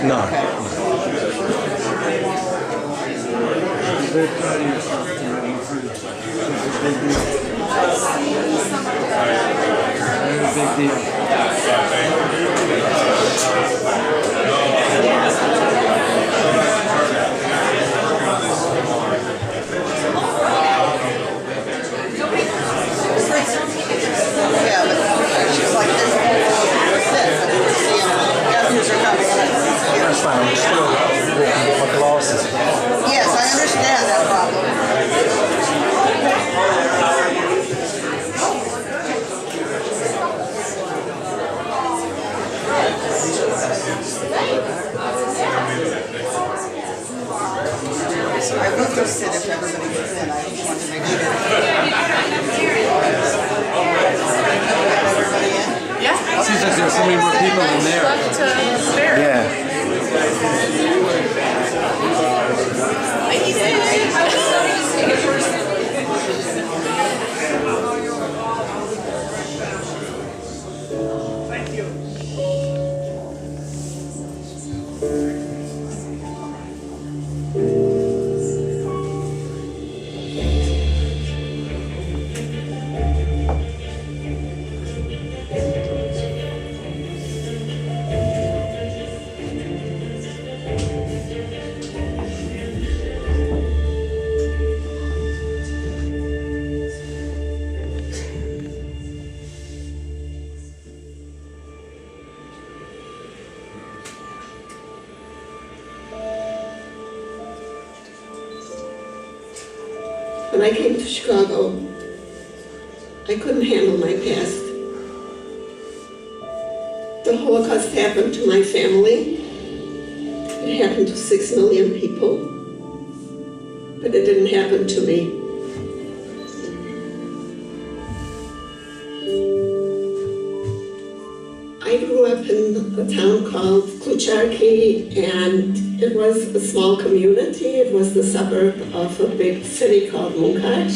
No. Big deal. That's fine. I'm still walking with my glasses. Yes, I understand that problem. I will go sit if everybody gets in. I just want to make sure. Everybody in? Yeah. Seems like there's so many more people in there. Left to spare. Yeah. Thank you. When I came to Chicago, I couldn't handle my past. The Holocaust happened to my family. It happened to 6 million people, but it didn't happen to me. I grew up in a town called Klucharki, and it was a small community. It was the suburb of a big city called Munkac.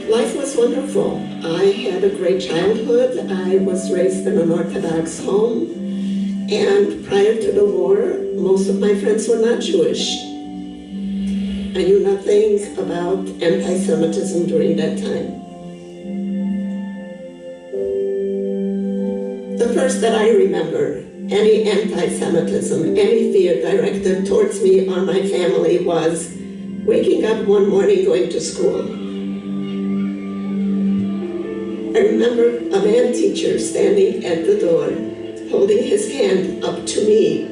Life was wonderful. I had a great childhood. I was raised in an Orthodox home, and prior to the war, most of my friends were not Jewish. I knew nothing about anti-Semitism during that time. The first that I remember, any anti-Semitism, any fear directed towards me or my family was waking up one morning going to school. I remember a man teacher standing at the door, holding his hand up to me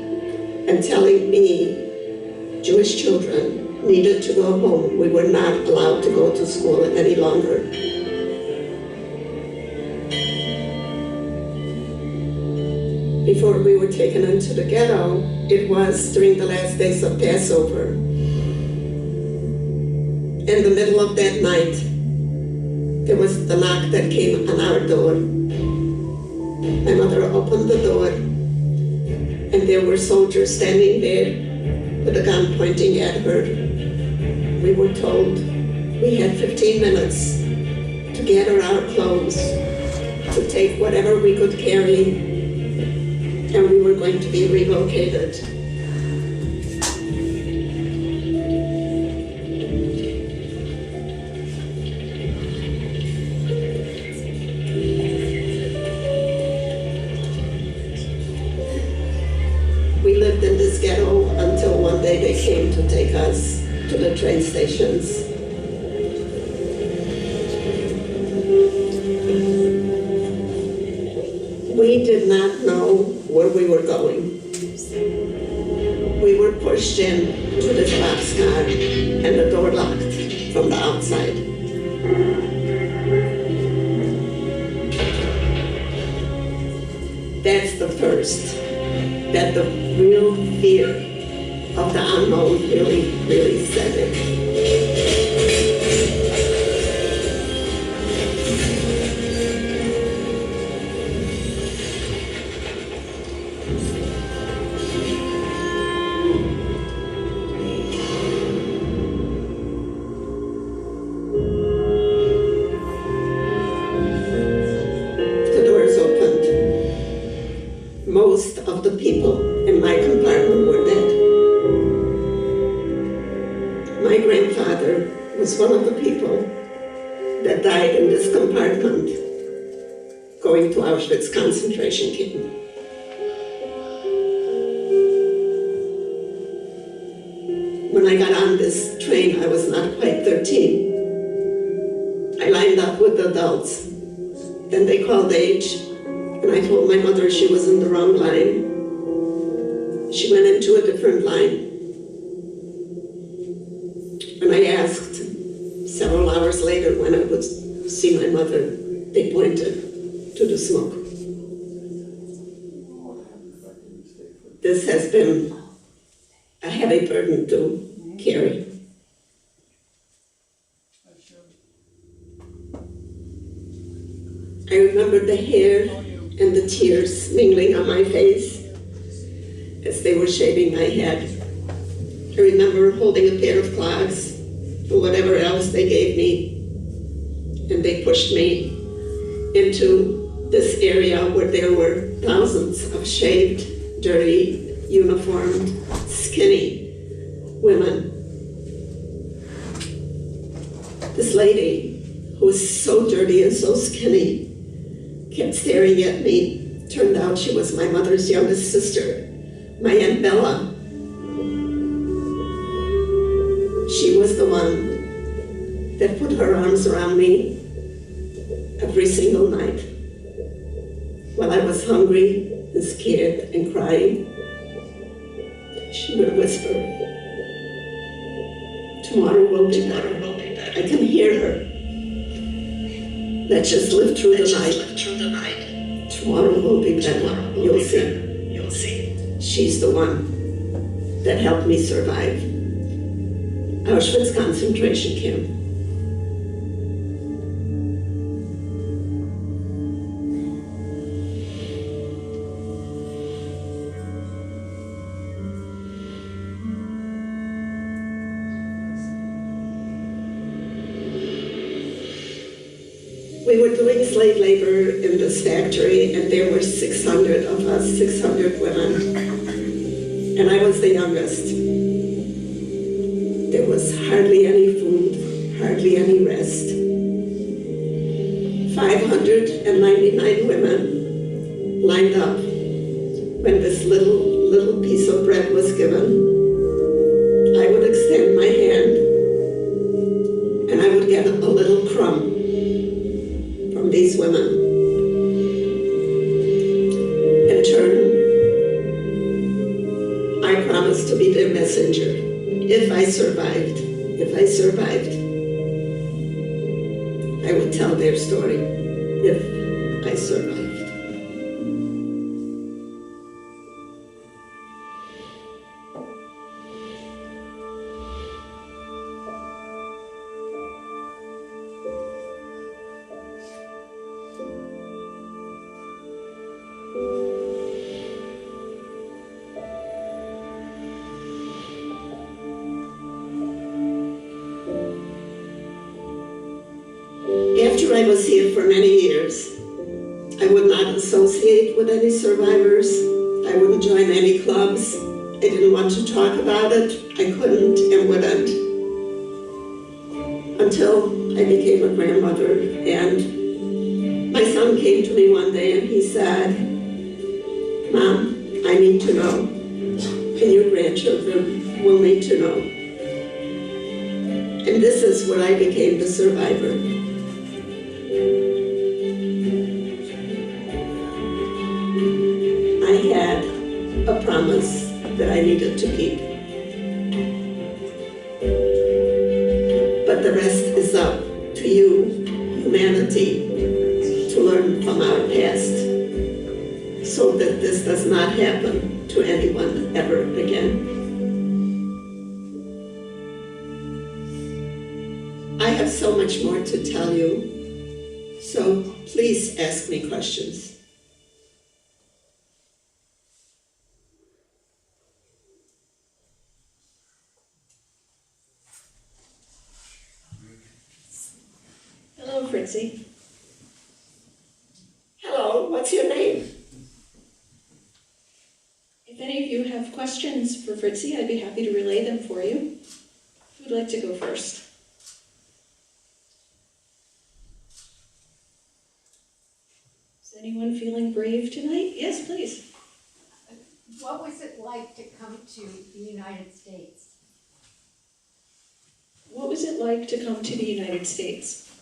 and telling me Jewish children needed to go home. We were not allowed to go to school any longer. Before we were taken into the ghetto, it was during the last days of Passover. In the middle of that night, there was the knock that came on our door. My mother opened the door, and there were soldiers standing there with a gun pointing at her. We were told we had 15 minutes to gather our clothes, to take whatever we could carry, and we were going to be relocated. We lived in this ghetto until one day they came to take us to the train stations. We did not know where we were going. We were pushed in to this boxcar and the door locked from the outside. That's the first, that the real fear of the unknown really set in. was one of the people that died in this compartment going to Auschwitz concentration camp. When I got on this train, I was not quite 13. I lined up with adults. Then they called age, and I told my mother she was in the wrong line. She went into a different line. And I asked several hours later when I would see my mother, they pointed to the smoke. This has been a heavy burden to carry. I remember the hair and the tears mingling on my face as they were shaving my head. I remember holding a pair of clogs or whatever else they gave me, and they pushed me into this area where there were thousands of shaved, dirty, uniformed, skinny women. This lady, who was so dirty and so skinny, kept staring at me. Turned out she was my mother's youngest sister, my Aunt Bella. She was the one that put her arms around me every single night. While I was hungry and scared and crying, she would whisper, "Tomorrow will be better." I can hear her. Let's just live through the night. Tomorrow will be better. You'll see. She's the one that helped me survive Auschwitz concentration camp. We were doing slave labor in this factory, and there were 600 of us, 600 women, and I was the youngest. There was hardly any food, hardly any rest. 599 women lined up. When this little piece of bread was given, I would extend my hand, and I would get a little crumb from these women. In turn, I promised to be their messenger if I survived. I would tell their story if I survived. After I was here for many years, I would not associate with any survivors. I wouldn't join any clubs. I didn't want to talk about it. I couldn't and wouldn't. Until I became a grandmother, and my son came to me one day and he said, "Mom, I need to know, and your grandchildren will need to know." And this is where I became the survivor. I had a promise that I needed to keep. But the rest is up to you, humanity, to learn from our past so that this does not happen to anyone ever again. I have so much more to tell you, so please ask me questions. Hello, Fritzy. Hello, what's your name? If any of you have questions for Fritzy, I'd be happy to relay them for you. Who'd like to go first? Is anyone feeling brave tonight? Yes, please. What was it like to come to the United States? What was it like to come to the United States?